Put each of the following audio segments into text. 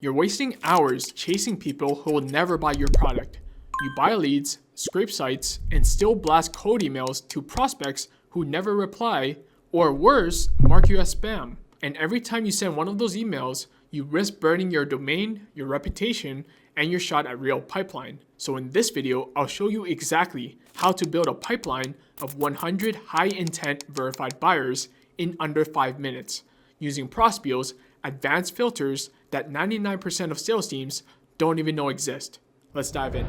You're wasting hours chasing people who will never buy your product. You buy leads, scrape sites, and still blast cold emails to prospects who never reply, or worse, mark you as spam. And every time you send one of those emails, you risk burning your domain, your reputation, and your shot at real pipeline. So in this video, I'll show you exactly how to build a pipeline of 100 high-intent verified buyers in under 5 minutes, using Prospeo's advanced filters that 99% of sales teams don't even know exist. Let's dive in.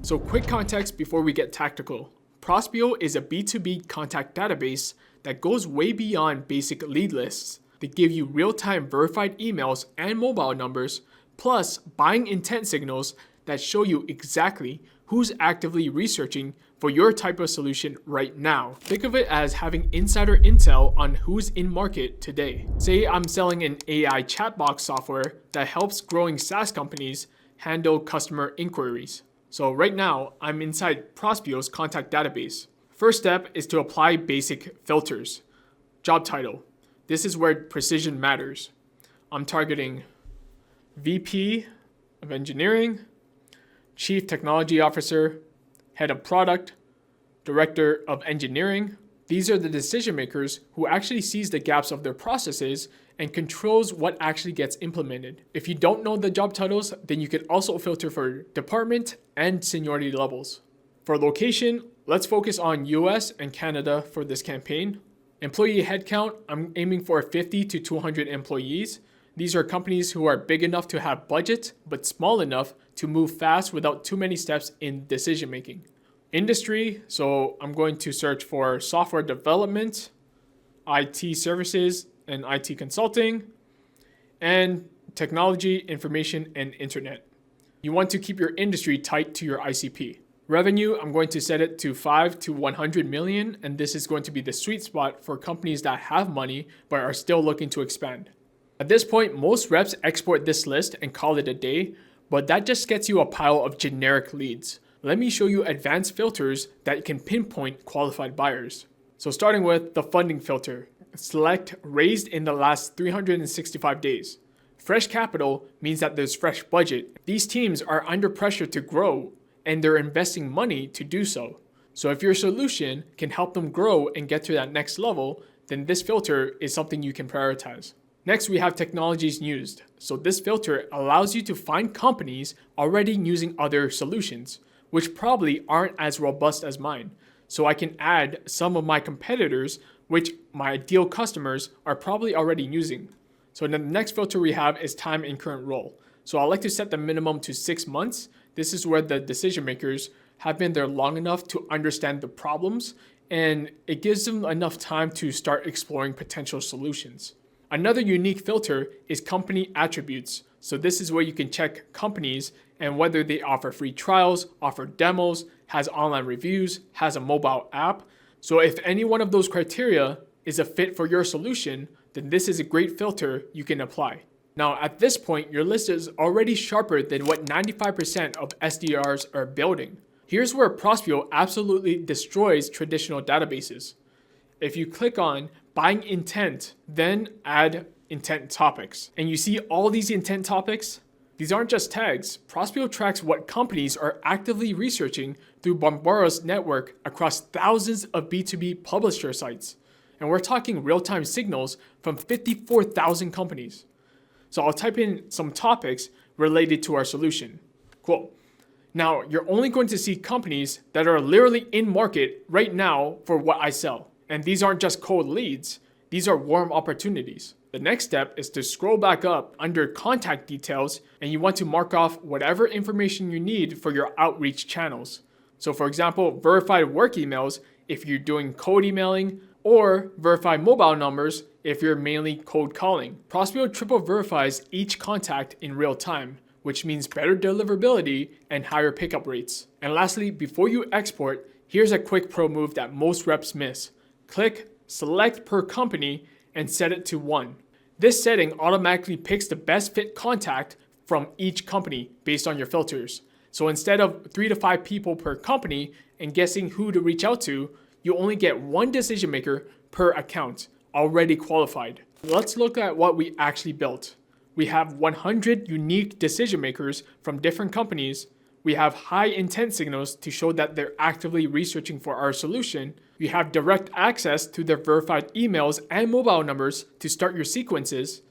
So quick context before we get tactical. Prospeo is a B2B contact database that goes way beyond basic lead lists. They give you real-time verified emails and mobile numbers, plus buying intent signals that show you exactly who's actively researching for your type of solution right now. Think of it as having insider intel on who's in market today. Say I'm selling an AI chatbot software that helps growing SaaS companies handle customer inquiries. So right now, I'm inside Prospeo's contact database. First step is to apply basic filters. Job title. This is where precision matters. I'm targeting VP of Engineering, Chief Technology Officer, Head of Product, Director of Engineering. These are the decision makers who actually sees the gaps of their processes and controls what actually gets implemented. If you don't know the job titles, then you can also filter for department and seniority levels. For location, let's focus on US and Canada for this campaign. Employee headcount, I'm aiming for 50 to 200 employees. These are companies who are big enough to have budget, but small enough to move fast without too many steps in decision making. Industry, so I'm going to search for software development, IT services and IT consulting, and technology, information, and internet. You want to keep your industry tight to your ICP. Revenue, I'm going to set it to 5 to 100 million, and this is going to be the sweet spot for companies that have money but are still looking to expand. At this point, most reps export this list and call it a day, but that just gets you a pile of generic leads. Let me show you advanced filters that can pinpoint qualified buyers. So starting with the funding filter, select raised in the last 365 days. Fresh capital means that there's fresh budget. These teams are under pressure to grow, and they're investing money to do so. So if your solution can help them grow and get to that next level, then this filter is something you can prioritize. Next, we have technologies used. So this filter allows you to find companies already using other solutions, which probably aren't as robust as mine. So I can add some of my competitors, which my ideal customers are probably already using. So then the next filter we have is time in current role. So I like to set the minimum to 6 months. This is where the decision makers have been there long enough to understand the problems, and it gives them enough time to start exploring potential solutions. Another unique filter is company attributes. So this is where you can check companies and whether they offer free trials, offer demos, has online reviews, has a mobile app. So if any one of those criteria is a fit for your solution, then this is a great filter you can apply. Now at this point, your list is already sharper than what 95% of SDRs are building. Here's where Prospeo absolutely destroys traditional databases. If you click on buying intent, then add intent topics, and you see all these intent topics, these aren't just tags. Prospeo tracks what companies are actively researching through Bombora's network across thousands of B2B publisher sites. And we're talking real-time signals from 54,000 companies. So I'll type in some topics related to our solution. Cool. Now, you're only going to see companies that are literally in market right now for what I sell. And these aren't just cold leads, these are warm opportunities. The next step is to scroll back up under contact details, and you want to mark off whatever information you need for your outreach channels. So for example, verified work emails if you're doing cold emailing, or verified mobile numbers if you're mainly cold calling. Prospeo triple verifies each contact in real time, which means better deliverability and higher pickup rates. And lastly, before you export, here's a quick pro move that most reps miss. Click select per company and set it to 1. This setting automatically picks the best fit contact from each company based on your filters. So instead of 3 to 5 people per company and guessing who to reach out to, you only get one decision maker per account, already qualified. Let's look at what we actually built. We have 100 unique decision makers from different companies. We have high intent signals to show that they're actively researching for our solution. You have direct access to their verified emails and mobile numbers to start your sequences.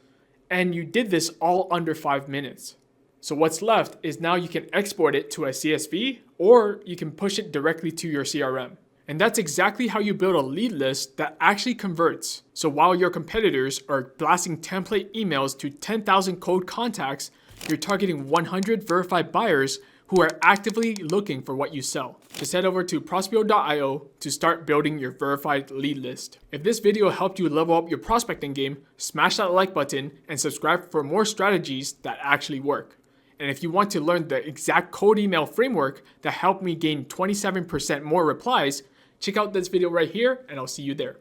And you did this all under 5 minutes. So what's left is now you can export it to a CSV or you can push it directly to your CRM. And that's exactly how you build a lead list that actually converts. So while your competitors are blasting template emails to 10,000 cold contacts, you're targeting 100 verified buyers who are actively looking for what you sell. Just head over to Prospeo.io to start building your verified lead list. If this video helped you level up your prospecting game, smash that like button and subscribe for more strategies that actually work. And if you want to learn the exact cold email framework that helped me gain 27% more replies, check out this video right here and I'll see you there.